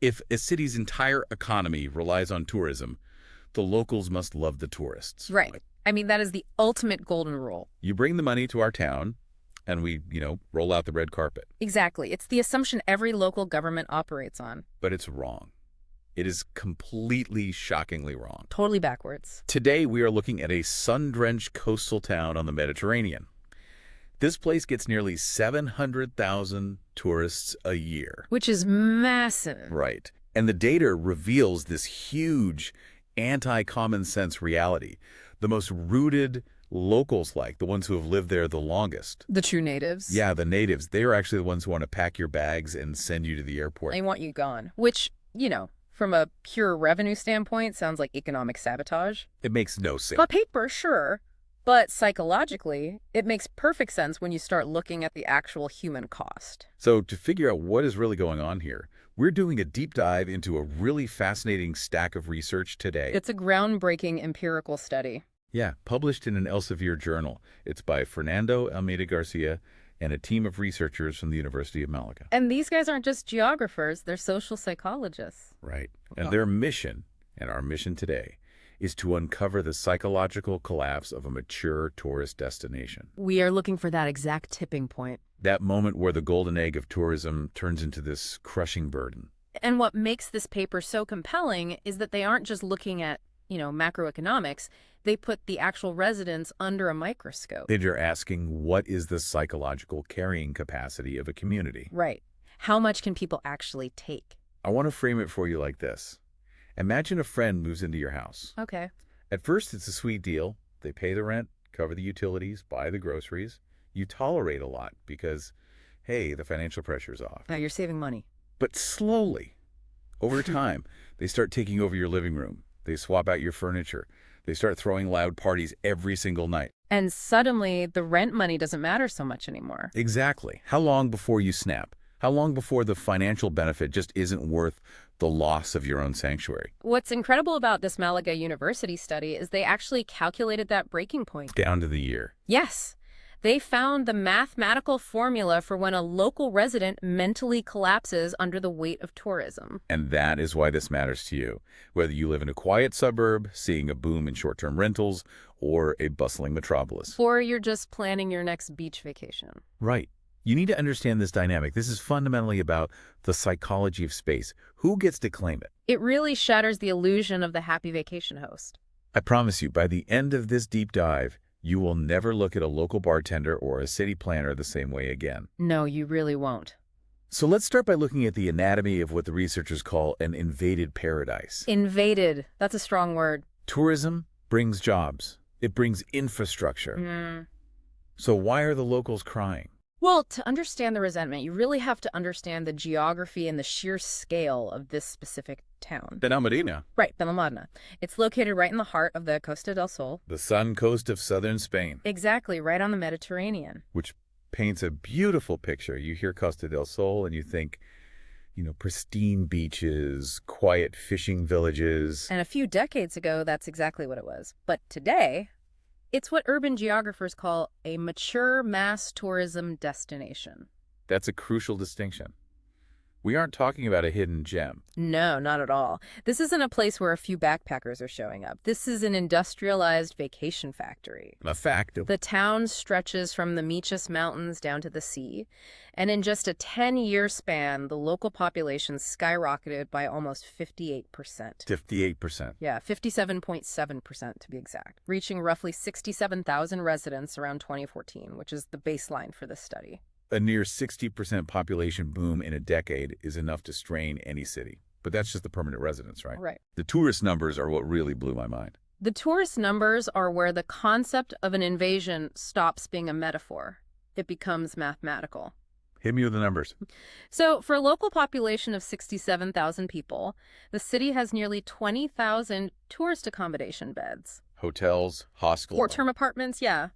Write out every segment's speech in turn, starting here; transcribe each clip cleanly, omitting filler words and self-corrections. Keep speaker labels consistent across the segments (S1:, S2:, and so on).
S1: If a city's entire economy relies on tourism, the locals must love the tourists.
S2: Right. I mean, that is the ultimate golden rule.
S1: You bring the money to our town, and we, roll out the red carpet.
S2: Exactly. It's the assumption every local government operates on.
S1: But it's wrong. It is completely, shockingly wrong.
S2: Totally backwards.
S1: Today, we are looking at a sun-drenched coastal town on the Mediterranean. This place gets nearly 700,000 tourists a year.
S2: Which is massive.
S1: Right. And the data reveals this huge anti-common sense reality. The most rooted locals, like the ones who have lived there the longest.
S2: The true natives.
S1: Yeah, the natives. They are actually the ones who want to pack your bags and send you to the airport.
S2: They want you gone. Which, from a pure revenue standpoint, sounds like economic sabotage.
S1: It makes no sense.
S2: On paper, sure. But psychologically, it makes perfect sense when you start looking at the actual human cost.
S1: So to figure out what is really going on here, we're doing a deep dive into a really fascinating stack of research today.
S2: It's a groundbreaking empirical study.
S1: Yeah, published in an Elsevier journal. It's by Fernando Almeida Garcia and a team of researchers from the University of Malaga.
S2: And these guys aren't just geographers, they're social psychologists.
S1: Right. And their mission, and our mission today, is to uncover the psychological collapse of a mature tourist destination.
S2: We are looking for that exact tipping point.
S1: That moment where the golden egg of tourism turns into this crushing burden.
S2: And what makes this paper so compelling is that they aren't just looking at, macroeconomics. They put the actual residents under a microscope.
S1: They're asking, what is the psychological carrying capacity of a community?
S2: Right. How much can people actually take?
S1: I want to frame it for you like this. Imagine a friend moves into your house.
S2: Okay.
S1: At first, it's a sweet deal. They pay the rent, cover the utilities, buy the groceries. You tolerate a lot because, hey, the financial pressure's off.
S2: Now you're saving money.
S1: But slowly, over time, they start taking over your living room. They swap out your furniture. They start throwing loud parties every single night.
S2: And suddenly, the rent money doesn't matter so much anymore.
S1: Exactly. How long before you snap? How long before the financial benefit just isn't worth the loss of your own sanctuary?
S2: What's incredible about this Malaga University study is they actually calculated that breaking point.
S1: Down to the year.
S2: Yes. They found the mathematical formula for when a local resident mentally collapses under the weight of tourism.
S1: And that is why this matters to you. Whether you live in a quiet suburb, seeing a boom in short-term rentals, or a bustling metropolis.
S2: Or you're just planning your next beach vacation.
S1: Right. You need to understand this dynamic. This is fundamentally about the psychology of space. Who gets to claim it?
S2: It really shatters the illusion of the happy vacation host.
S1: I promise you, by the end of this deep dive, you will never look at a local bartender or a city planner the same way again.
S2: No, you really won't.
S1: So let's start by looking at the anatomy of what the researchers call an invaded paradise.
S2: Invaded. That's a strong word.
S1: Tourism brings jobs. It brings infrastructure. So why are the locals crying?
S2: Well, to understand the resentment, you really have to understand the geography and the sheer scale of this specific town.
S1: Benalmádena.
S2: Right, Benalmádena. It's located right in the heart of the Costa del Sol.
S1: The sun coast of southern Spain.
S2: Exactly, right on the Mediterranean.
S1: Which paints a beautiful picture. You hear Costa del Sol and you think, pristine beaches, quiet fishing villages.
S2: And a few decades ago, that's exactly what it was. But today, it's what urban geographers call a mature mass tourism destination.
S1: That's a crucial distinction. We aren't talking about a hidden gem.
S2: No, not at all. This isn't a place where a few backpackers are showing up. This is an industrialized vacation factory.
S1: A fact.
S2: The town stretches from the Michas Mountains down to the sea, and in just a 10-year span, the local population skyrocketed by almost 58%.
S1: 58%.
S2: Yeah, 57.7% to be exact, reaching roughly 67,000 residents around 2014, which is the baseline for this study.
S1: A near 60% population boom in a decade is enough to strain any city. But that's just the permanent residents, right?
S2: Right.
S1: The tourist numbers are what really blew my mind.
S2: The tourist numbers are where the concept of an invasion stops being a metaphor. It becomes mathematical.
S1: Hit me with the numbers.
S2: So for a local population of 67,000 people, the city has nearly 20,000 tourist accommodation beds.
S1: Hotels, hostels.
S2: Short-term apartments, yeah.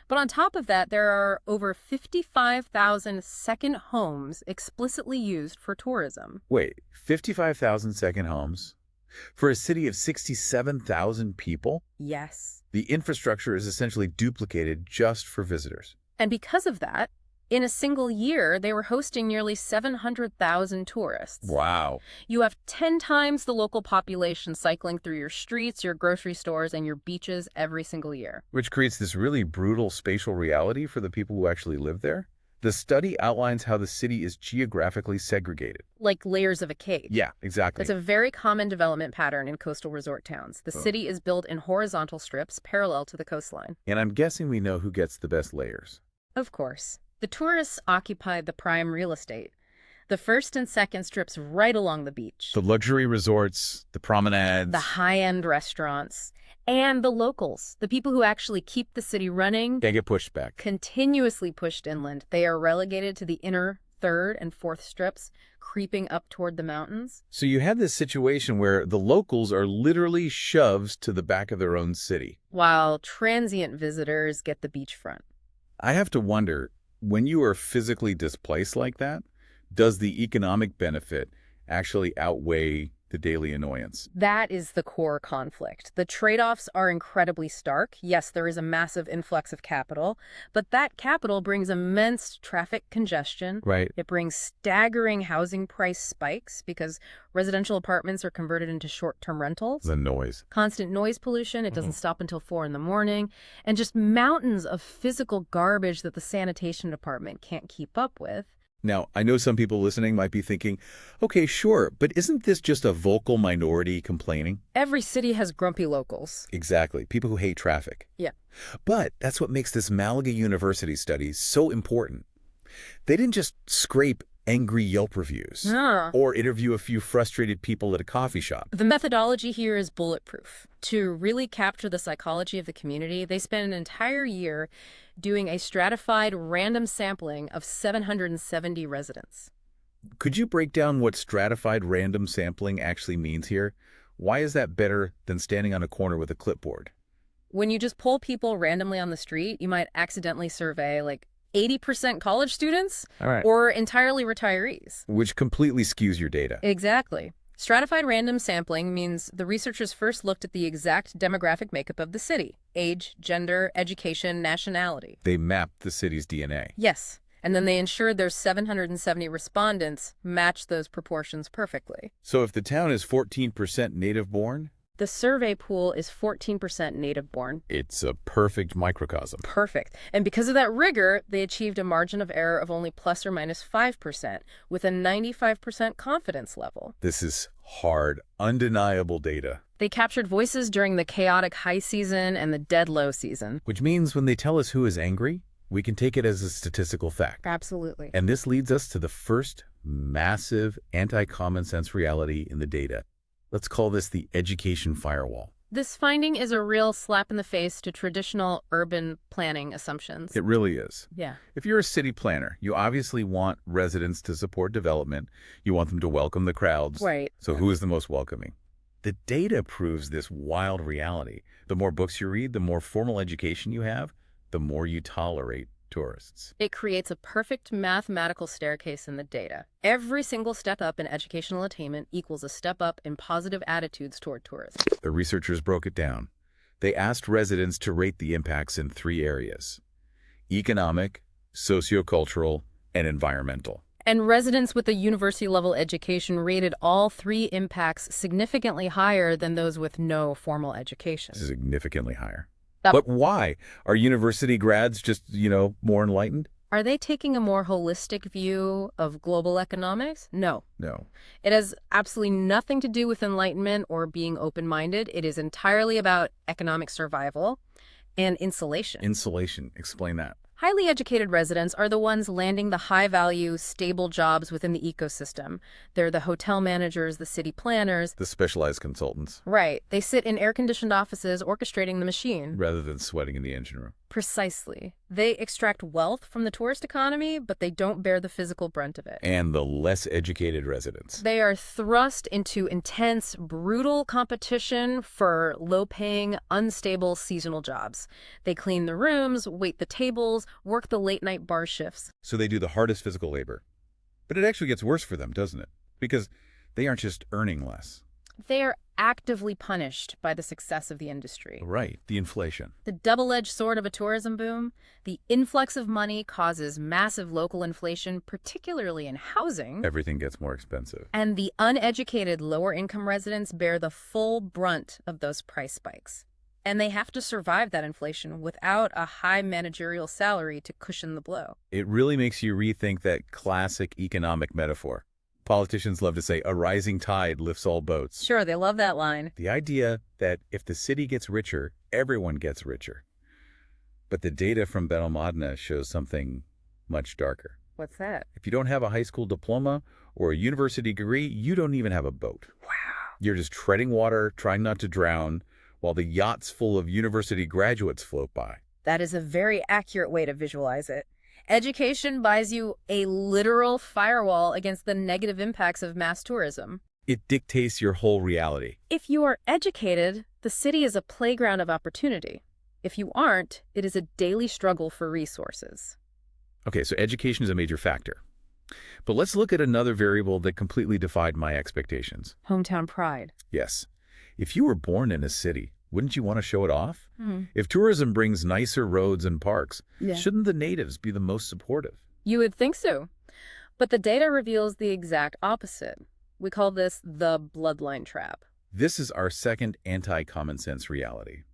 S2: But on top of that, there are over 55,000 second homes explicitly used for tourism.
S1: Wait, 55,000 second homes? For a city of 67,000 people?
S2: Yes.
S1: The infrastructure is essentially duplicated just for visitors.
S2: And because of that, In a single year, they were hosting nearly 700,000 tourists.
S1: Wow.
S2: You have 10 times the local population cycling through your streets, your grocery stores, and your beaches every single year.
S1: Which creates this really brutal spatial reality for the people who actually live there. The study outlines how the city is geographically segregated.
S2: Like layers of a cake.
S1: Yeah, exactly.
S2: That's a very common development pattern in coastal resort towns. The city is built in horizontal strips parallel to the coastline.
S1: And I'm guessing we know who gets the best layers.
S2: Of course. The tourists occupied the prime real estate. The first and second strips right along the beach.
S1: The luxury resorts, the promenades.
S2: The high-end restaurants. And the locals, the people who actually keep the city running,
S1: Can't get pushed back.
S2: continuously pushed inland. They are relegated to the inner third and fourth strips, creeping up toward the mountains.
S1: So you had this situation where the locals are literally shoved to the back of their own city.
S2: While transient visitors get the beachfront.
S1: I have to wonder, when you are physically displaced like that, does the economic benefit actually outweigh the daily annoyance?
S2: That is the core conflict. The trade-offs are incredibly stark. Yes, there is a massive influx of capital, but that capital brings immense traffic congestion.
S1: Right.
S2: It brings staggering housing price spikes because residential apartments are converted into short-term rentals.
S1: The noise.
S2: Constant noise pollution. It doesn't stop until 4 in the morning. And just mountains of physical garbage that the sanitation department can't keep up with.
S1: Now, I know some people listening might be thinking, okay, sure, but isn't this just a vocal minority complaining?
S2: Every city has grumpy locals.
S1: Exactly. People who hate traffic.
S2: Yeah.
S1: But that's what makes this Malaga University study so important. They didn't just scrape angry Yelp reviews or interview a few frustrated people at a coffee shop.
S2: The methodology here is bulletproof. To really capture the psychology of the community, they spent an entire year doing a stratified random sampling of 770 residents.
S1: Could you break down what stratified random sampling actually means here? Why is that better than standing on a corner with a clipboard?
S2: When you just pull people randomly on the street, you might accidentally survey like 80% college students or entirely retirees.
S1: Which completely skews your data.
S2: Exactly. Stratified random sampling means the researchers first looked at the exact demographic makeup of the city: age, gender, education, nationality.
S1: They mapped the city's DNA.
S2: Yes. And then they ensured their 770 respondents matched those proportions perfectly.
S1: So if the town is 14% native-born,
S2: the survey pool is 14% native-born.
S1: It's a perfect microcosm.
S2: Perfect. And because of that rigor, they achieved a margin of error of only plus or minus 5%, with a 95% confidence level.
S1: This is hard, undeniable data.
S2: They captured voices during the chaotic high season and the dead low season.
S1: Which means when they tell us who is angry, we can take it as a statistical fact.
S2: Absolutely.
S1: And this leads us to the first massive anti-common sense reality in the data. Let's call this the education firewall.
S2: This finding is a real slap in the face to traditional urban planning assumptions.
S1: It really is.
S2: Yeah.
S1: If you're a city planner, you obviously want residents to support development. You want them to welcome the crowds.
S2: Right.
S1: So who is the most welcoming? The data proves this wild reality. The more books you read, the more formal education you have, the more you tolerate tourists.
S2: It creates a perfect mathematical staircase in the data. Every single step up in educational attainment equals a step up in positive attitudes toward tourists.
S1: The researchers broke it down. They asked residents to rate the impacts in 3 areas: economic, sociocultural, and environmental.
S2: And residents with a university-level education rated all 3 impacts significantly higher than those with no formal education.
S1: Significantly higher. But why? Are university grads just, more enlightened?
S2: Are they taking a more holistic view of global economics? No.
S1: No.
S2: It has absolutely nothing to do with enlightenment or being open-minded. It is entirely about economic survival and insulation.
S1: Insulation. Explain that.
S2: Highly educated residents are the ones landing the high-value, stable jobs within the ecosystem. They're the hotel managers, the city planners.
S1: The specialized consultants.
S2: Right. They sit in air-conditioned offices orchestrating the machine.
S1: Rather than sweating in the engine room.
S2: Precisely. They extract wealth from the tourist economy, but they don't bear the physical brunt of it.
S1: And the less educated residents.
S2: They are thrust into intense, brutal competition for low-paying, unstable seasonal jobs. They clean the rooms, wait the tables, work the late-night bar shifts.
S1: So they do the hardest physical labor. But it actually gets worse for them, doesn't it? Because they aren't just earning less.
S2: They are actively punished by the success of the industry.
S1: Right, the inflation.
S2: The double-edged sword of a tourism boom, the influx of money causes massive local inflation, particularly in housing.
S1: Everything gets more expensive.
S2: And the uneducated lower-income residents bear the full brunt of those price spikes. And they have to survive that inflation without a high managerial salary to cushion the blow.
S1: It really makes you rethink that classic economic metaphor. Politicians love to say, a rising tide lifts all boats.
S2: Sure, they love that line.
S1: The idea that if the city gets richer, everyone gets richer. But the data from Benalmádena shows something much darker.
S2: What's that?
S1: If you don't have a high school diploma or a university degree, you don't even have a boat.
S2: Wow.
S1: You're just treading water, trying not to drown, while the yachts full of university graduates float by.
S2: That is a very accurate way to visualize it. Education buys you a literal firewall against the negative impacts of mass tourism.
S1: It dictates your whole reality.
S2: If you are educated, the city is a playground of opportunity. If you aren't, it is a daily struggle for resources.
S1: Okay, so education is a major factor. But let's look at another variable that completely defied my expectations.
S2: Hometown pride.
S1: Yes. If you were born in a city, wouldn't you want to show it off?
S2: Mm-hmm.
S1: If tourism brings nicer roads and parks,
S2: Yeah.
S1: shouldn't the natives be the most supportive?
S2: You would think so. But the data reveals the exact opposite. We call this the bloodline trap.
S1: This is our second anti-common sense reality.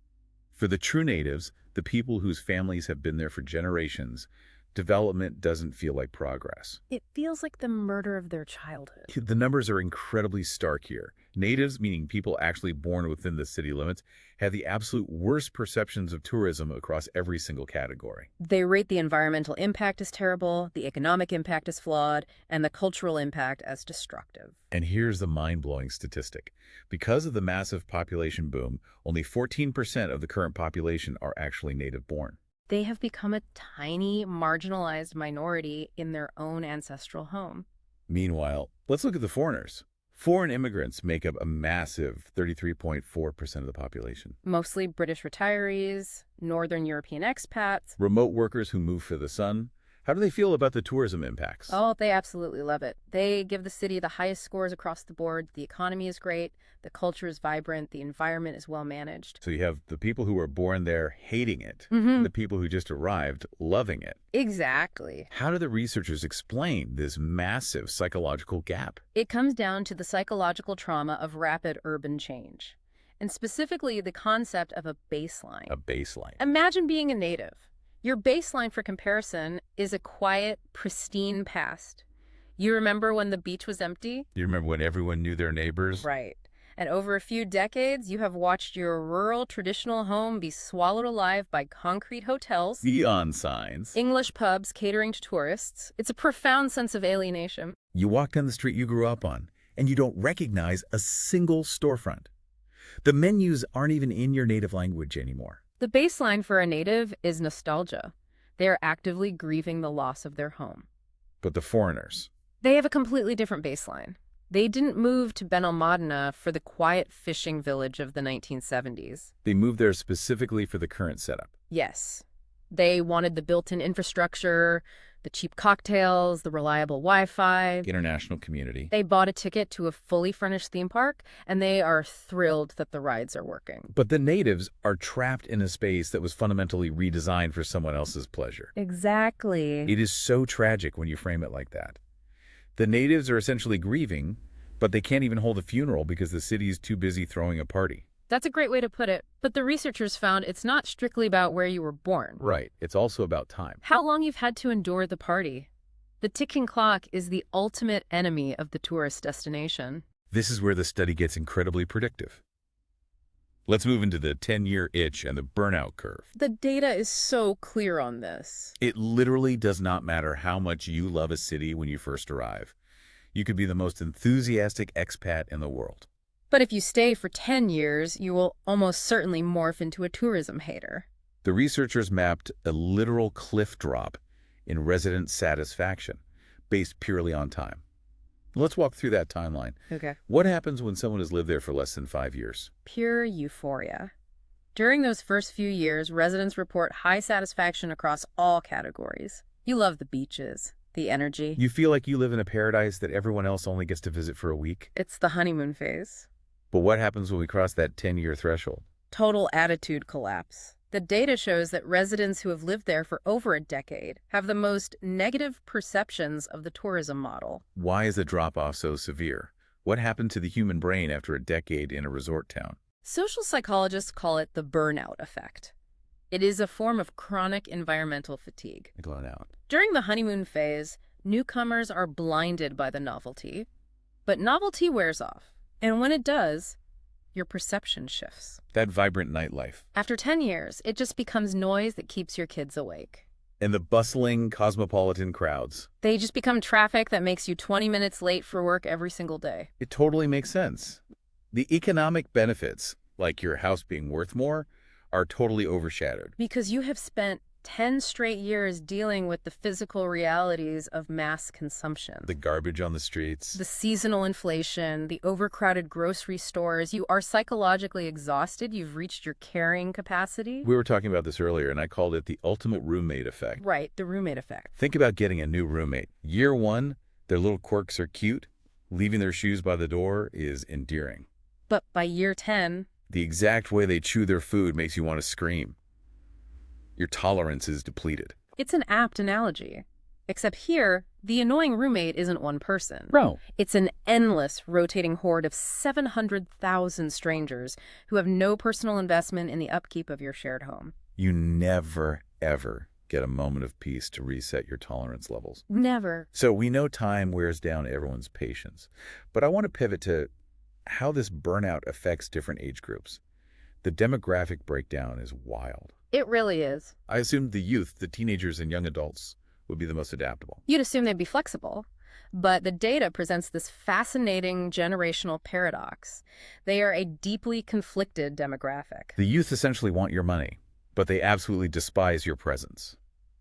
S1: For the true natives, the people whose families have been there for generations, development doesn't feel like progress.
S2: It feels like the murder of their childhood.
S1: The numbers are incredibly stark here. Natives, meaning people actually born within the city limits, have the absolute worst perceptions of tourism across every single category.
S2: They rate the environmental impact as terrible, the economic impact as flawed, and the cultural impact as destructive.
S1: And here's the mind-blowing statistic. Because of the massive population boom, only 14% of the current population are actually native-born.
S2: They have become a tiny, marginalized minority in their own ancestral home.
S1: Meanwhile, let's look at the foreigners. Foreign immigrants make up a massive 33.4% of the population.
S2: Mostly British retirees, Northern European expats.
S1: Remote workers who move for the sun. How do they feel about the tourism impacts?
S2: Oh, they absolutely love it. They give the city the highest scores across the board. The economy is great. The culture is vibrant. The environment is well managed.
S1: So you have the people who were born there hating it,
S2: Mm-hmm.
S1: the people who just arrived loving it.
S2: Exactly.
S1: How do the researchers explain this massive psychological gap?
S2: It comes down to the psychological trauma of rapid urban change, and specifically the concept of a baseline.
S1: A baseline.
S2: Imagine being a native. Your baseline for comparison is a quiet, pristine past. You remember when the beach was empty?
S1: You remember when everyone knew their neighbors?
S2: Right. And over a few decades, you have watched your rural traditional home be swallowed alive by concrete hotels,
S1: Neon signs.
S2: English pubs catering to tourists. It's a profound sense of alienation.
S1: You walk down the street you grew up on, and you don't recognize a single storefront. The menus aren't even in your native language anymore.
S2: The baseline for a native is nostalgia. They are actively grieving the loss of their home.
S1: But the foreigners,
S2: They have a completely different baseline. They didn't move to Benalmádena for the quiet fishing village of the 1970s.
S1: they moved there specifically for the current setup.
S2: Yes. They wanted the built-in infrastructure, the cheap cocktails, the reliable Wi-Fi.
S1: International community.
S2: They bought a ticket to a fully furnished theme park, and they are thrilled that the rides are working.
S1: But the natives are trapped in a space that was fundamentally redesigned for someone else's pleasure.
S2: Exactly.
S1: It is so tragic when you frame it like that. The natives are essentially grieving, but they can't even hold a funeral because the city is too busy throwing a party.
S2: That's a great way to put it, but the researchers found it's not strictly about where you were born.
S1: Right. It's also about time.
S2: How long you've had to endure the party. The ticking clock is the ultimate enemy of the tourist destination.
S1: This is where the study gets incredibly predictive. Let's move into the 10-year itch and the burnout curve.
S2: The data is so clear on this.
S1: It literally does not matter how much you love a city when you first arrive. You could be the most enthusiastic expat in the world.
S2: But if you stay for 10 years, you will almost certainly morph into a tourism hater.
S1: The researchers mapped a literal cliff drop in resident satisfaction based purely on time. Let's walk through that timeline.
S2: Okay.
S1: What happens when someone has lived there for less than 5 years?
S2: Pure euphoria. During those first few years, residents report high satisfaction across all categories. You love the beaches, the energy.
S1: You feel like you live in a paradise that everyone else only gets to visit for a week.
S2: It's the honeymoon phase.
S1: But what happens when we cross that 10-year threshold?
S2: Total attitude collapse. The data shows that residents who have lived there for over a decade have the most negative perceptions of the tourism model.
S1: Why is the drop-off so severe? What happened to the human brain after a decade in a resort town?
S2: Social psychologists call it the burnout effect. It is a form of chronic environmental fatigue. During the honeymoon phase, newcomers are blinded by the novelty, but novelty wears off. And when it does, your perception shifts.
S1: That vibrant nightlife.
S2: After 10 years, it just becomes noise that keeps your kids awake.
S1: And the bustling, cosmopolitan crowds.
S2: They just become traffic that makes you 20 minutes late for work every single day.
S1: It totally makes sense. The economic benefits, like your house being worth more, are totally overshadowed.
S2: Because you have spent 10 straight years dealing with the physical realities of mass consumption.
S1: The garbage on the streets.
S2: The seasonal inflation, the overcrowded grocery stores. You are psychologically exhausted. You've reached your carrying capacity.
S1: We were talking about this earlier, and I called it the ultimate roommate effect.
S2: Right, the roommate effect.
S1: Think about getting a new roommate. Year one, their little quirks are cute. Leaving their shoes by the door is endearing.
S2: But by year 10...
S1: the exact way they chew their food makes you want to scream. Your tolerance is depleted.
S2: It's an apt analogy. Except here, the annoying roommate isn't one person.
S1: No.
S2: It's an endless, rotating horde of 700,000 strangers who have no personal investment in the upkeep of your shared home.
S1: You never, ever get a moment of peace to reset your tolerance levels.
S2: Never.
S1: So we know time wears down everyone's patience. But I want to pivot to how this burnout affects different age groups. The demographic breakdown is wild.
S2: It really is.
S1: I assumed the youth, the teenagers and young adults, would be the most adaptable.
S2: You'd assume they'd be flexible. But the data presents this fascinating generational paradox. They are a deeply conflicted demographic.
S1: The youth essentially want your money, but they absolutely despise your presence.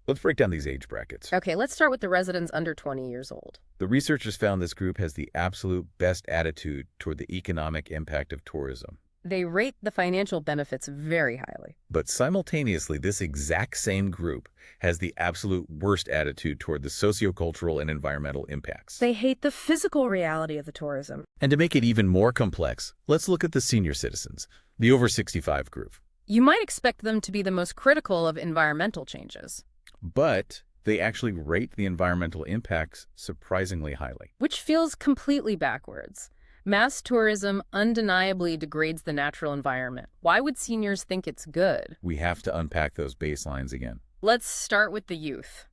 S1: Let's break down these age brackets.
S2: Okay, let's start with the residents under 20 years old.
S1: The researchers found this group has the absolute best attitude toward the economic impact of tourism.
S2: They rate the financial benefits very highly.
S1: But simultaneously, this exact same group has the absolute worst attitude toward the sociocultural and environmental impacts.
S2: They hate the physical reality of the tourism.
S1: And to make it even more complex, let's look at the senior citizens, the over 65 group.
S2: You might expect them to be the most critical of environmental changes.
S1: But they actually rate the environmental impacts surprisingly highly.
S2: Which feels completely backwards. Mass tourism undeniably degrades the natural environment. Why would seniors think it's good?
S1: We have to unpack those baselines again.
S2: Let's start with the youth.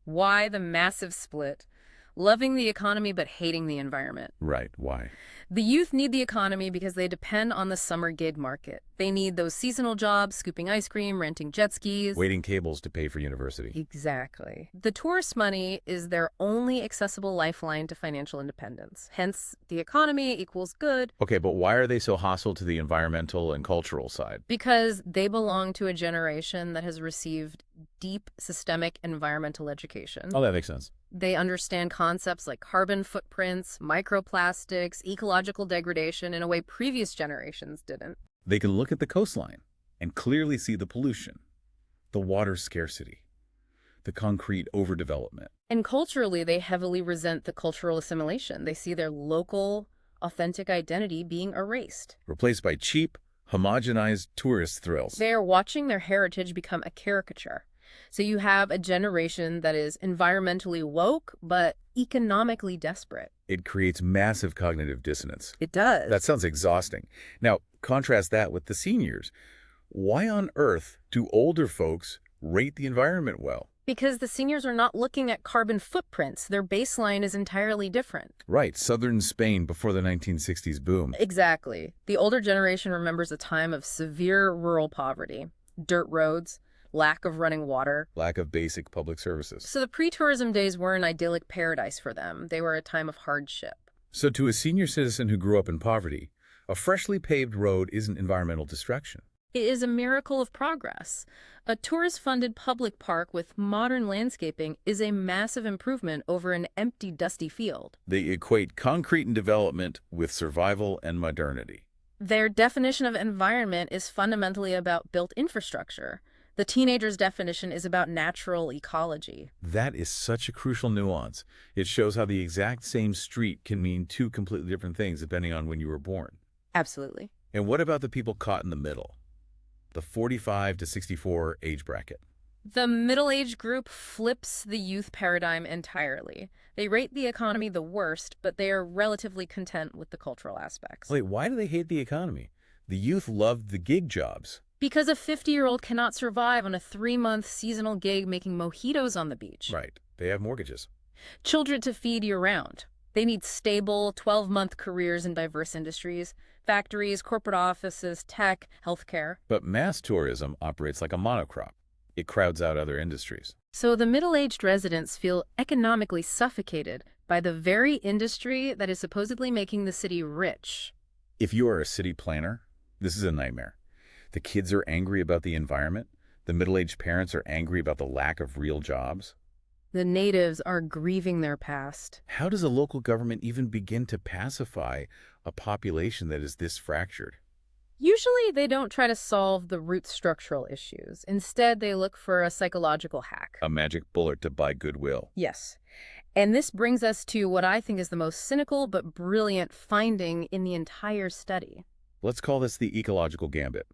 S2: Why the massive split? Loving the economy but hating the environment.
S1: Right, why?
S2: The youth need the economy because they depend on the summer gig market. They need those seasonal jobs, scooping ice cream, renting jet skis.
S1: Waiting tables to pay for university.
S2: Exactly. The tourist money is their only accessible lifeline to financial independence. Hence, the economy equals good.
S1: Okay, but why are they so hostile to the environmental and cultural side?
S2: Because they belong to a generation that has received deep systemic environmental education.
S1: Oh, that makes sense.
S2: They understand concepts like carbon footprints, microplastics, ecological degradation in a way previous generations didn't.
S1: They can look at the coastline and clearly see the pollution, the water scarcity, the concrete overdevelopment.
S2: And culturally, they heavily resent the cultural assimilation. They see their local, authentic identity being erased.
S1: Replaced by cheap, homogenized tourist thrills.
S2: They are watching their heritage become a caricature. So you have a generation that is environmentally woke, but economically desperate.
S1: It creates massive cognitive dissonance.
S2: It does.
S1: That sounds exhausting. Now, contrast that with the seniors. Why on earth do older folks rate the environment well?
S2: Because the seniors are not looking at carbon footprints. Their baseline is entirely different.
S1: Right, southern Spain before the 1960s boom.
S2: Exactly. The older generation remembers a time of severe rural poverty, dirt roads, lack of running water.
S1: Lack of basic public services.
S2: So the pre-tourism days were an idyllic paradise for them. They were a time of hardship.
S1: So to a senior citizen who grew up in poverty, a freshly paved road isn't environmental destruction.
S2: It is a miracle of progress. A tourist-funded public park with modern landscaping is a massive improvement over an empty, dusty field.
S1: They equate concrete and development with survival and modernity.
S2: Their definition of environment is fundamentally about built infrastructure. The teenager's definition is about natural ecology.
S1: That is such a crucial nuance. It shows how the exact same street can mean two completely different things depending on when you were born.
S2: Absolutely.
S1: And what about the people caught in the middle? The 45 to 64 age bracket.
S2: The middle-aged group flips the youth paradigm entirely. They rate the economy the worst, but they are relatively content with the cultural aspects.
S1: Wait, why do they hate the economy? The youth loved the gig jobs.
S2: Because a 50-year-old cannot survive on a 3-month seasonal gig making mojitos on the beach.
S1: Right. They have mortgages.
S2: Children to feed year-round. They need stable, 12-month careers in diverse industries, factories, corporate offices, tech, healthcare.
S1: But mass tourism operates like a monocrop. It crowds out other industries.
S2: So the middle-aged residents feel economically suffocated by the very industry that is supposedly making the city rich.
S1: If you are a city planner, this is a nightmare. The kids are angry about the environment. The middle-aged parents are angry about the lack of real jobs.
S2: The natives are grieving their past.
S1: How does a local government even begin to pacify a population that is this fractured?
S2: Usually, they don't try to solve the root structural issues. Instead, they look for a psychological hack.
S1: A magic bullet to buy goodwill.
S2: Yes. And this brings us to what I think is the most cynical but brilliant finding in the entire study.
S1: Let's call this the ecological gambit.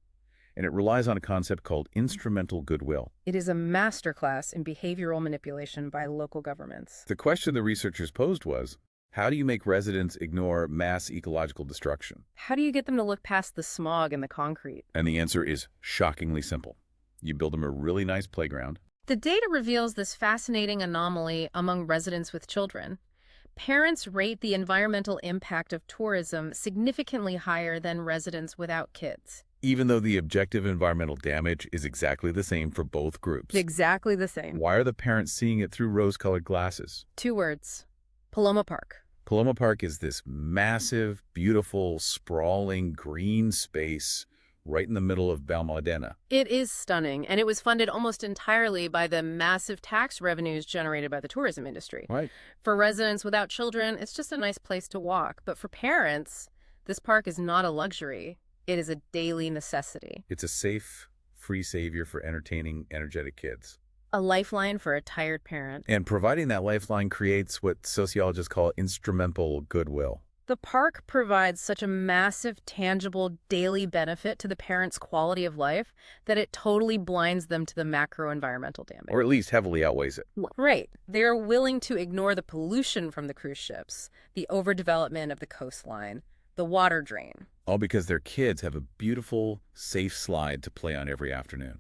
S1: And it relies on a concept called instrumental goodwill.
S2: It is a masterclass in behavioral manipulation by local governments.
S1: The question the researchers posed was, how do you make residents ignore mass ecological destruction?
S2: How do you get them to look past the smog and the concrete?
S1: And the answer is shockingly simple. You build them a really nice playground.
S2: The data reveals this fascinating anomaly among residents with children. Parents rate the environmental impact of tourism significantly higher than residents without kids.
S1: Even though the objective environmental damage is exactly the same for both groups.
S2: Exactly the same.
S1: Why are the parents seeing it through rose-colored glasses?
S2: 2 words. Paloma Park.
S1: Paloma Park is this massive, beautiful, sprawling green space right in the middle of Benalmádena.
S2: It is stunning, and it was funded almost entirely by the massive tax revenues generated by the tourism industry.
S1: Right.
S2: For residents without children, it's just a nice place to walk. But for parents, this park is not a luxury. It is a daily necessity.
S1: It's a safe, free savior for entertaining, energetic kids.
S2: A lifeline for a tired parent.
S1: And providing that lifeline creates what sociologists call instrumental goodwill.
S2: The park provides such a massive, tangible, daily benefit to the parents' quality of life that it totally blinds them to the macro-environmental damage.
S1: Or at least heavily outweighs it.
S2: Right. They are willing to ignore the pollution from the cruise ships, the overdevelopment of the coastline, the water drain.
S1: All because their kids have a beautiful, safe slide to play on every afternoon.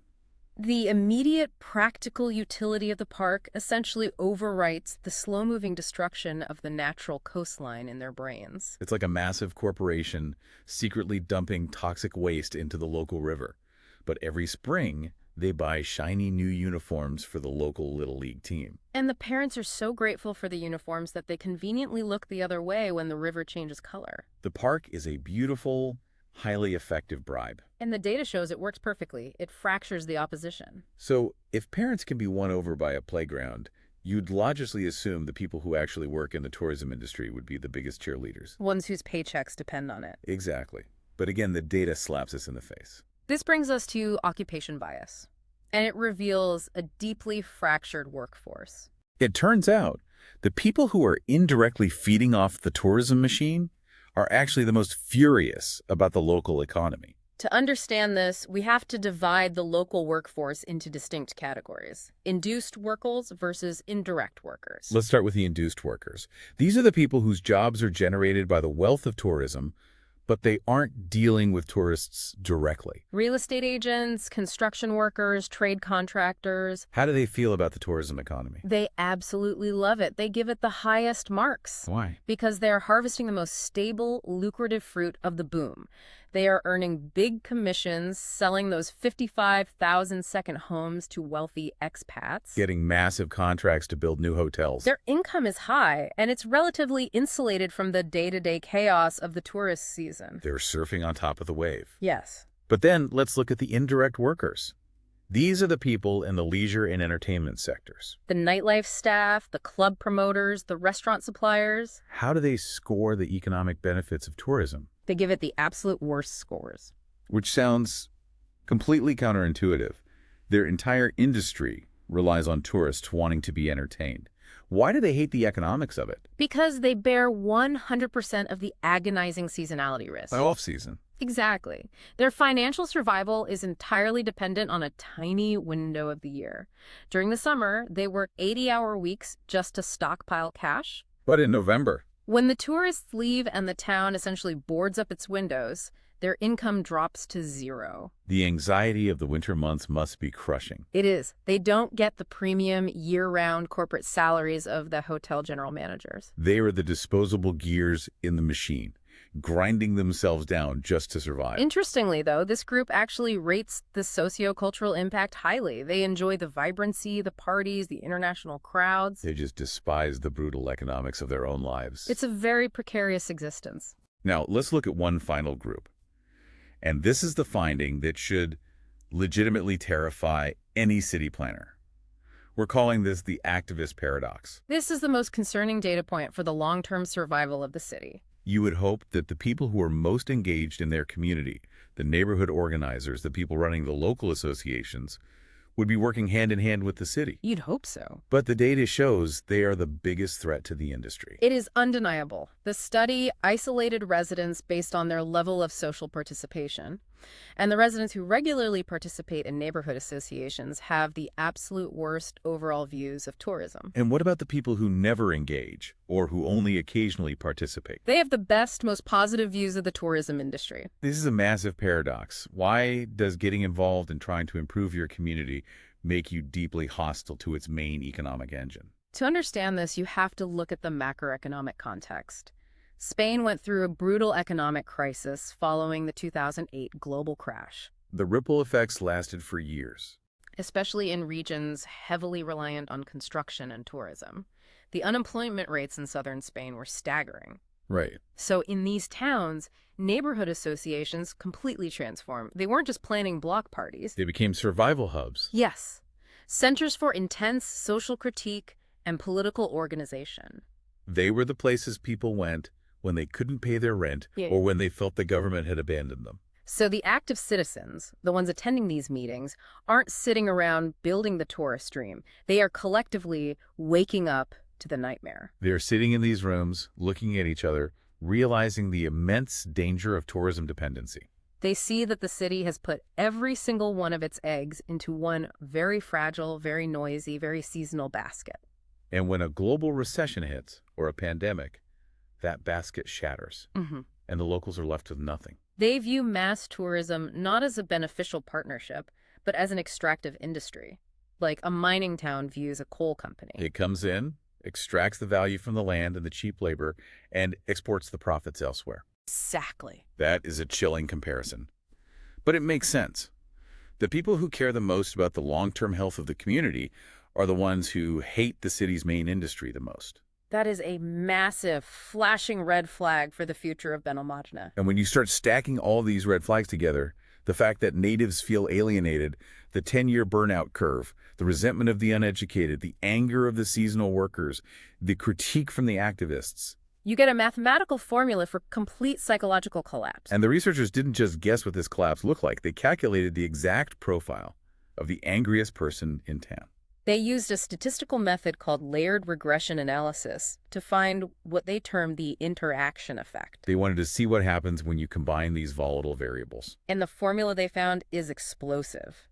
S2: The immediate practical utility of the park essentially overwrites the slow-moving destruction of the natural coastline in their brains.
S1: It's like a massive corporation secretly dumping toxic waste into the local river. But every spring, they buy shiny new uniforms for the local Little League team.
S2: And the parents are so grateful for the uniforms that they conveniently look the other way when the river changes color.
S1: The park is a beautiful, highly effective bribe.
S2: And the data shows it works perfectly. It fractures the opposition.
S1: So if parents can be won over by a playground, you'd logically assume the people who actually work in the tourism industry would be the biggest cheerleaders.
S2: Ones whose paychecks depend on it.
S1: Exactly. But again, the data slaps us in the face.
S2: This brings us to occupation bias, and it reveals a deeply fractured workforce.
S1: It turns out the people who are indirectly feeding off the tourism machine are actually the most furious about the local economy.
S2: To understand this, we have to divide the local workforce into distinct categories. Induced workers versus indirect workers.
S1: Let's start with the induced workers. These are the people whose jobs are generated by the wealth of tourism, but they aren't dealing with tourists directly.
S2: Real estate agents, construction workers, trade contractors.
S1: How do they feel about the tourism economy?
S2: They absolutely love it. They give it the highest marks.
S1: Why?
S2: Because they're harvesting the most stable, lucrative fruit of the boom. They are earning big commissions, selling those 55,000 second homes to wealthy expats.
S1: Getting massive contracts to build new hotels.
S2: Their income is high, and it's relatively insulated from the day-to-day chaos of the tourist season.
S1: They're surfing on top of the wave.
S2: Yes.
S1: But then let's look at the indirect workers. These are the people in the leisure and entertainment sectors.
S2: The nightlife staff, the club promoters, the restaurant suppliers.
S1: How do they score the economic benefits of tourism?
S2: They give it the absolute worst scores.
S1: Which sounds completely counterintuitive. Their entire industry relies on tourists wanting to be entertained. Why do they hate the economics of it?
S2: Because they bear 100% of the agonizing seasonality risk.
S1: By off-season.
S2: Exactly. Their financial survival is entirely dependent on a tiny window of the year. During the summer, they work 80-hour weeks just to stockpile cash.
S1: But in November?
S2: When the tourists leave and the town essentially boards up its windows, their income drops to zero.
S1: The anxiety of the winter months must be crushing.
S2: It is. They don't get the premium year-round corporate salaries of the hotel general managers.
S1: They are the disposable gears in the machine, grinding themselves down just to survive.
S2: Interestingly, though, this group actually rates the sociocultural impact highly. They enjoy the vibrancy, the parties, the international crowds.
S1: They just despise the brutal economics of their own lives.
S2: It's a very precarious existence.
S1: Now, let's look at one final group. And this is the finding that should legitimately terrify any city planner. We're calling this the activist paradox.
S2: This is the most concerning data point for the long-term survival of the city.
S1: You would hope that the people who are most engaged in their community, the neighborhood organizers, the people running the local associations, would be working hand in hand with the city.
S2: You'd hope so.
S1: But the data shows they are the biggest threat to the industry.
S2: It is undeniable. The study isolated residents based on their level of social participation. And the residents who regularly participate in neighborhood associations have the absolute worst overall views of tourism.
S1: And what about the people who never engage or who only occasionally participate?
S2: They have the best, most positive views of the tourism industry.
S1: This is a massive paradox. Why does getting involved in trying to improve your community make you deeply hostile to its main economic engine?
S2: To understand this, you have to look at the macroeconomic context. Spain went through a brutal economic crisis following the 2008 global crash.
S1: The ripple effects lasted for years.
S2: Especially in regions heavily reliant on construction and tourism. The unemployment rates in southern Spain were staggering.
S1: Right.
S2: So in these towns, neighborhood associations completely transformed. They weren't just planning block parties.
S1: They became survival hubs.
S2: Yes. Centers for intense social critique and political organization.
S1: They were the places people went when they couldn't pay their rent or when they felt the government had abandoned them.
S2: So the active citizens, the ones attending these meetings, aren't sitting around building the tourist stream. They are collectively waking up to the nightmare.
S1: They're sitting in these rooms, looking at each other, realizing the immense danger of tourism dependency.
S2: They see that the city has put every single one of its eggs into one very fragile, very noisy, very seasonal basket.
S1: And when a global recession hits, or a pandemic, that basket shatters, and the locals are left with nothing.
S2: They view mass tourism not as a beneficial partnership, but as an extractive industry, like a mining town views a coal company.
S1: It comes in, extracts the value from the land and the cheap labor, and exports the profits elsewhere.
S2: Exactly.
S1: That is a chilling comparison. But it makes sense. The people who care the most about the long-term health of the community are the ones who hate the city's main industry the most.
S2: That is a massive, flashing red flag for the future of Benalmádena.
S1: And when you start stacking all these red flags together, the fact that natives feel alienated, the 10-year burnout curve, the resentment of the uneducated, the anger of the seasonal workers, the critique from the activists.
S2: You get a mathematical formula for complete psychological collapse.
S1: And the researchers didn't just guess what this collapse looked like. They calculated the exact profile of the angriest person in town.
S2: They used a statistical method called layered regression analysis to find what they termed the interaction effect.
S1: They wanted to see what happens when you combine these volatile variables.
S2: And the formula they found is explosive.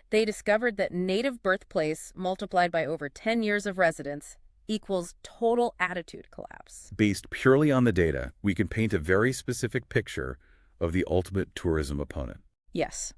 S2: They discovered that native birthplace multiplied by over 10 years of residence equals total attitude collapse.
S1: Based purely on the data, we can paint a very specific picture of the ultimate tourism opponent.
S2: Yes.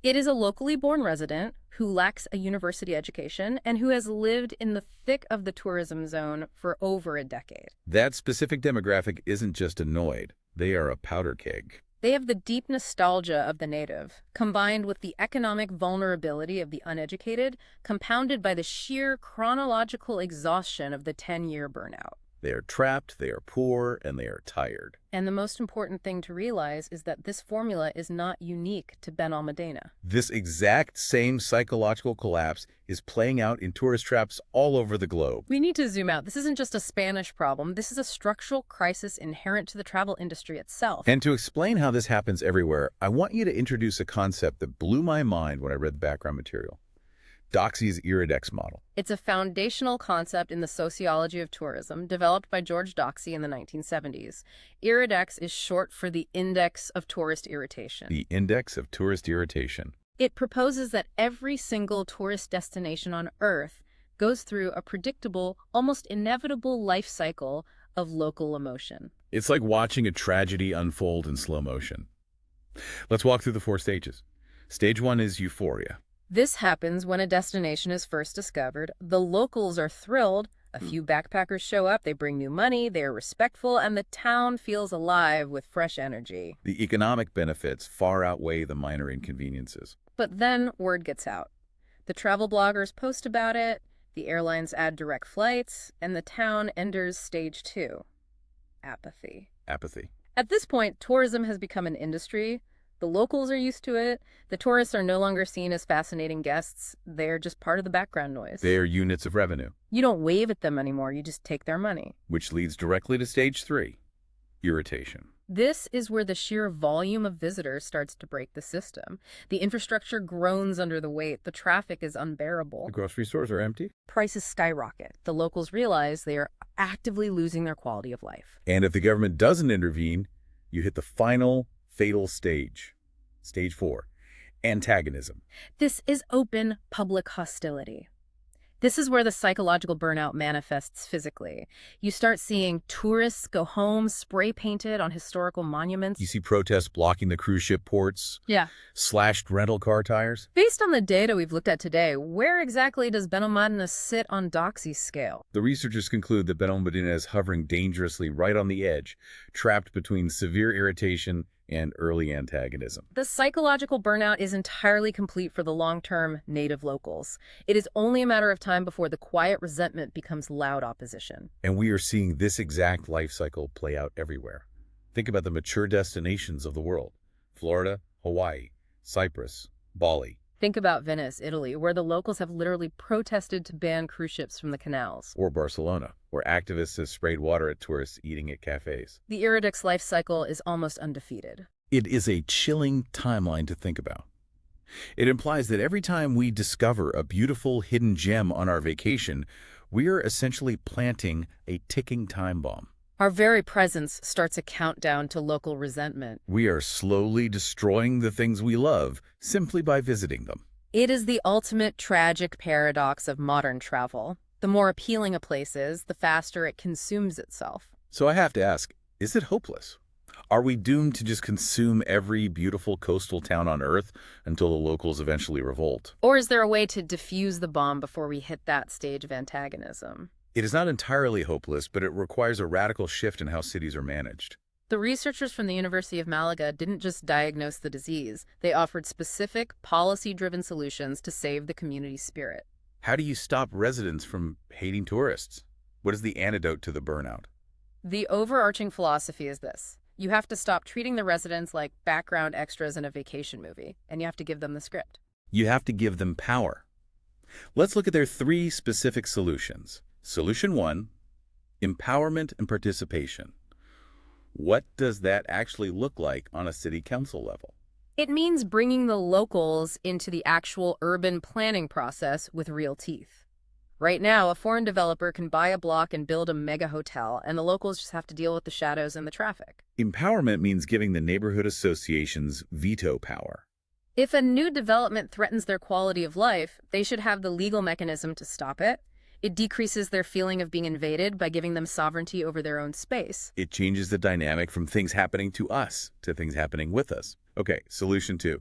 S2: It is a locally born resident who lacks a university education and who has lived in the thick of the tourism zone for over a decade.
S1: That specific demographic isn't just annoyed. They are a powder keg.
S2: They have the deep nostalgia of the native, combined with the economic vulnerability of the uneducated, compounded by the sheer chronological exhaustion of the 10-year burnout.
S1: They are trapped, they are poor, and they are tired.
S2: And the most important thing to realize is that this formula is not unique to Benalmádena.
S1: This exact same psychological collapse is playing out in tourist traps all over the globe.
S2: We need to zoom out. This isn't just a Spanish problem. This is a structural crisis inherent to the travel industry itself.
S1: And to explain how this happens everywhere, I want you to introduce a concept that blew my mind when I read the background material. Doxy's Iridex model.
S2: It's a foundational concept in the sociology of tourism developed by George Doxy in the 1970s. Iridex is short for the Index of Tourist Irritation.
S1: The Index of Tourist Irritation.
S2: It proposes that every single tourist destination on Earth goes through a predictable, almost inevitable life cycle of local emotion.
S1: It's like watching a tragedy unfold in slow motion. Let's walk through the 4 stages. Stage 1 is euphoria.
S2: This happens when a destination is first discovered. The locals are thrilled. A few backpackers show up, they bring new money, they're respectful, and the town feels alive with fresh energy.
S1: The economic benefits far outweigh the minor inconveniences.
S2: But then word gets out. The travel bloggers post about it, the airlines add direct flights, and the town enters stage 2. Apathy.
S1: Apathy.
S2: At this point, tourism has become an industry. The locals are used to it. The tourists are no longer seen as fascinating guests. They're just part of the background noise.
S1: They're units of revenue.
S2: You don't wave at them anymore. You just take their money.
S1: Which leads directly to stage 3, irritation.
S2: This is where the sheer volume of visitors starts to break the system. The infrastructure groans under the weight. The traffic is unbearable.
S1: The grocery stores are empty.
S2: Prices skyrocket. The locals realize they are actively losing their quality of life.
S1: And if the government doesn't intervene, you hit the final fatal stage. Stage 4, antagonism.
S2: This is open public hostility. This is where the psychological burnout manifests physically. You start seeing tourists go home spray painted on historical monuments.
S1: You see protests blocking the cruise ship ports.
S2: Yeah.
S1: Slashed rental car tires.
S2: Based on the data we've looked at today, where exactly does Benalmádena sit on Doxy's scale?
S1: The researchers conclude that Benalmádena is hovering dangerously right on the edge, trapped between severe irritation and early antagonism.
S2: The psychological burnout is entirely complete for the long-term native locals. It is only a matter of time before the quiet resentment becomes loud opposition.
S1: And we are seeing this exact life cycle play out everywhere. Think about the mature destinations of the world: Florida, Hawaii, Cyprus, Bali.
S2: Think about Venice, Italy, where the locals have literally protested to ban cruise ships from the canals.
S1: Or Barcelona, where activists have sprayed water at tourists eating at cafes.
S2: The Iridex life cycle is almost undefeated.
S1: It is a chilling timeline to think about. It implies that every time we discover a beautiful hidden gem on our vacation, we are essentially planting a ticking time bomb.
S2: Our very presence starts a countdown to local resentment.
S1: We are slowly destroying the things we love simply by visiting them.
S2: It is the ultimate tragic paradox of modern travel. The more appealing a place is, the faster it consumes itself.
S1: So I have to ask, is it hopeless? Are we doomed to just consume every beautiful coastal town on Earth until the locals eventually revolt?
S2: Or is there a way to diffuse the bomb before we hit that stage of antagonism?
S1: It is not entirely hopeless, but it requires a radical shift in how cities are managed.
S2: The researchers from the University of Malaga didn't just diagnose the disease. They offered specific, policy-driven solutions to save the community spirit.
S1: How do you stop residents from hating tourists? What is the antidote to the burnout?
S2: The overarching philosophy is this. You have to stop treating the residents like background extras in a vacation movie, and you have to give them the script.
S1: You have to give them power. Let's look at their 3 specific solutions. Solution 1, empowerment and participation. What does that actually look like on a city council level?
S2: It means bringing the locals into the actual urban planning process with real teeth. Right now, a foreign developer can buy a block and build a mega hotel, and the locals just have to deal with the shadows and the traffic.
S1: Empowerment means giving the neighborhood associations veto power.
S2: If a new development threatens their quality of life, they should have the legal mechanism to stop it. It decreases their feeling of being invaded by giving them sovereignty over their own space.
S1: It changes the dynamic from things happening to us to things happening with us. Okay, solution 2,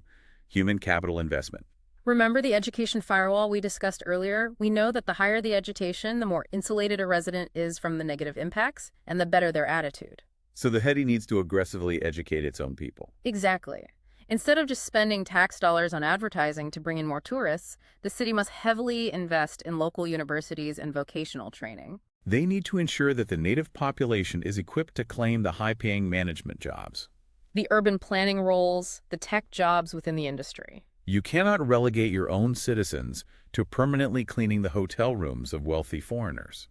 S1: human capital investment.
S2: Remember the education firewall we discussed earlier? We know that the higher the education, the more insulated a resident is from the negative impacts, and the better their attitude.
S1: So the city needs to aggressively educate its own people.
S2: Exactly. Instead of just spending tax dollars on advertising to bring in more tourists, the city must heavily invest in local universities and vocational training.
S1: They need to ensure that the native population is equipped to claim the high-paying management jobs.
S2: The urban planning roles, the tech jobs within the industry.
S1: You cannot relegate your own citizens to permanently cleaning the hotel rooms of wealthy foreigners.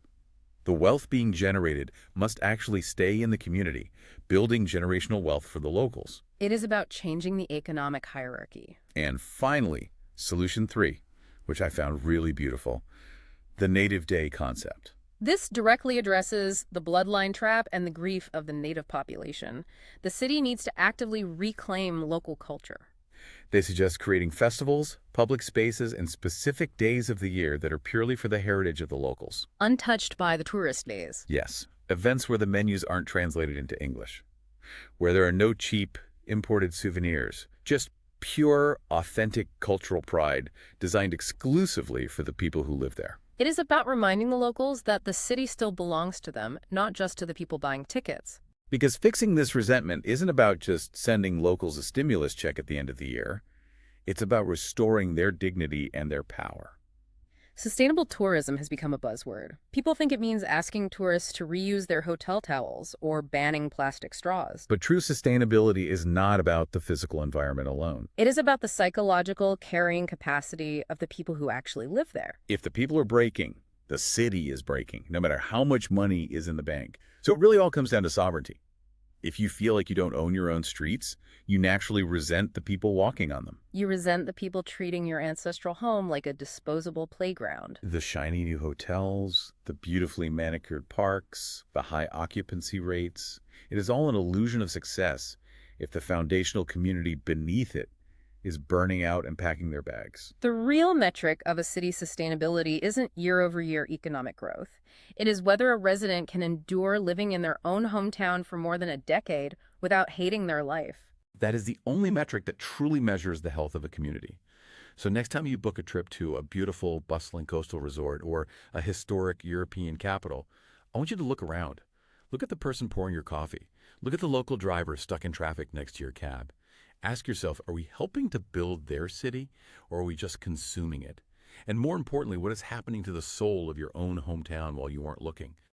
S1: The wealth being generated must actually stay in the community, building generational wealth for the locals.
S2: It is about changing the economic hierarchy.
S1: And finally, solution 3, which I found really beautiful. The native day concept.
S2: This directly addresses the bloodline trap and the grief of the native population. The city needs to actively reclaim local culture.
S1: They suggest creating festivals, public spaces, and specific days of the year that are purely for the heritage of the locals.
S2: Untouched by the tourist days.
S1: Yes, events where the menus aren't translated into English, where there are no cheap, imported souvenirs, just pure, authentic cultural pride designed exclusively for the people who live there.
S2: It is about reminding the locals that the city still belongs to them, not just to the people buying tickets.
S1: Because fixing this resentment isn't about just sending locals a stimulus check at the end of the year. It's about restoring their dignity and their power.
S2: Sustainable tourism has become a buzzword. People think it means asking tourists to reuse their hotel towels or banning plastic straws.
S1: But true sustainability is not about the physical environment alone.
S2: It is about the psychological carrying capacity of the people who actually live there.
S1: If the people are breaking, the city is breaking, no matter how much money is in the bank. So it really all comes down to sovereignty. If you feel like you don't own your own streets, you naturally resent the people walking on them.
S2: You resent the people treating your ancestral home like a disposable playground.
S1: The shiny new hotels, the beautifully manicured parks, the high occupancy rates. It is all an illusion of success if the foundational community beneath it is burning out and packing their bags.
S2: The real metric of a city's sustainability isn't year-over-year economic growth. It is whether a resident can endure living in their own hometown for more than a decade without hating their life.
S1: That is the only metric that truly measures the health of a community. So next time you book a trip to a beautiful, bustling coastal resort or a historic European capital, I want you to look around. Look at the person pouring your coffee. Look at the local driver stuck in traffic next to your cab. Ask yourself, are we helping to build their city, or are we just consuming it? And more importantly, what is happening to the soul of your own hometown while you aren't looking?